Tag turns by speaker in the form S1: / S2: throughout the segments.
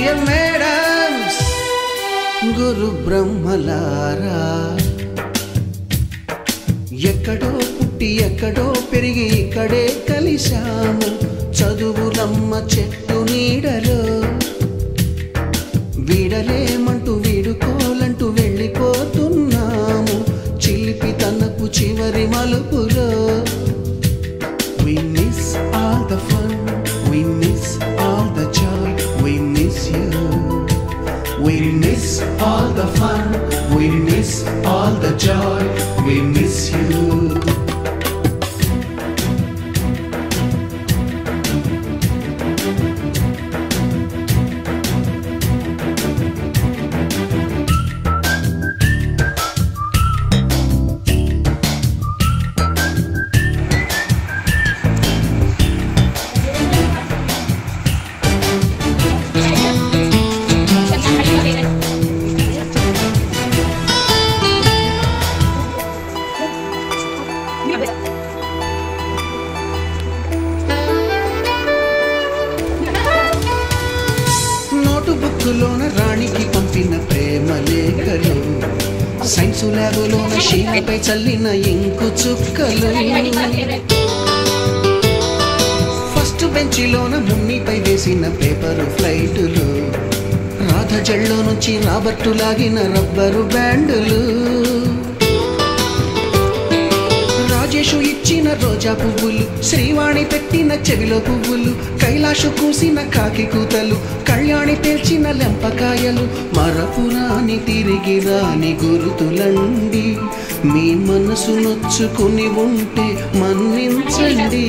S1: Dear madams గురు బ్రహ్మలారా ఎక్కడో పుట్టి ఎక్కడో పెరిగి ఇక్కడే కలిశాము చదువులమ్మ చెట్టు నీడలో వీడలేమంటూ వీడుకోలంటూ వెళ్ళిపోతున్నాము చిలిపి తనపు చివరి మలుపులో We miss all the fun, we miss all the joy, we miss you. We miss all the fun, we miss all the joy, we miss you. నోటుబుక్కులోన రాణికి పంపిన ప్రేమ లేఖలు సైన్సు ల్యాబులోన షీలపై చల్లిన ఇంకు చుక్కలు ఫస్ట్ బెంచిలోన మున్నిపై వేసిన పేపరు ఫ్లైటులు రాధ జల్లో నుంచి రాబర్టు లాగిన rubber బ్యాండులు Rajesh ఇచ్చిన రోజా పువ్వులు శ్రీవాణి పెట్టిన చెవిలో పువ్వులు కైలాషు కూసిన కాకి కూతలు కళ్యాణి పేల్చిన లెంపకాయలు మరపురాని తిరిగి రాని గురుతులండి మీ మనసు నొచ్చుకుని ఉంటే మన్నించండి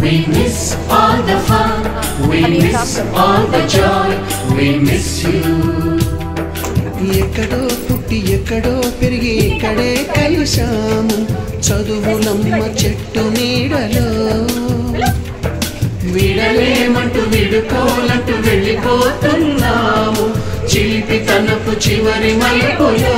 S2: We miss all the fun, we miss all the joy, we miss you.
S1: ఎక్కడో పుట్టి ఎక్కడో పెరిగి ఇక్కడే కలిశాము చదువులమ్మ చెట్టు నీడలో
S2: వీడలేమంటూ వీడుకోలంటూ వెళ్ళిపోతున్నాము చిలిపి తనపు చివరి మలుపులో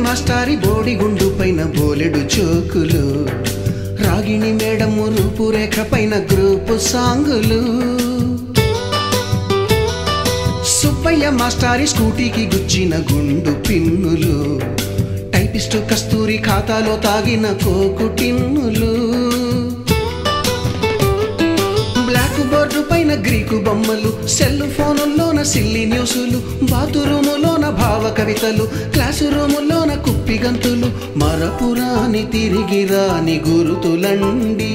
S1: మాస్టారి బోడిగుండు పైన బోలెడు చోకులు రాగిణి మేడము రూపురేఖ పైన గ్రూపు సాంగులు సుబ్బయ్య మాస్టారి స్కూటీకి గుచ్చిన గుండు పిన్నులు టైపిస్టు కస్తూరి ఖాతాలో తాగిన కోకు టిన్నులు బ్లాక్ బోర్డు పైన గ్రీకు బొమ్మలు సెల్ ఫోనుల్లోన సిల్లి న్యూసులు బాతురూములోన భావ కవితలు క్లాసు రూములోన కుప్పి గంతులు మరపురాని తిరిగి రాని గురుతులండి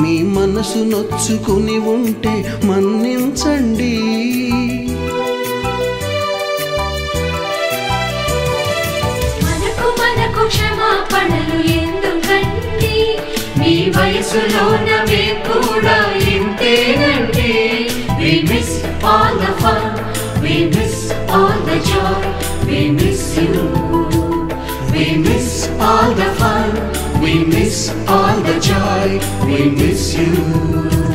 S1: మీ మనసు నొచ్చుకుని ఉంటే మన్నించండి
S2: మనకు క్షమాపణలు ఎందుకండి మీ వయసులోనవే కూడా ఇంతేనండి We miss all the fun, we miss all the joy, we miss you. We miss all the fun, we miss all the joy, we miss you.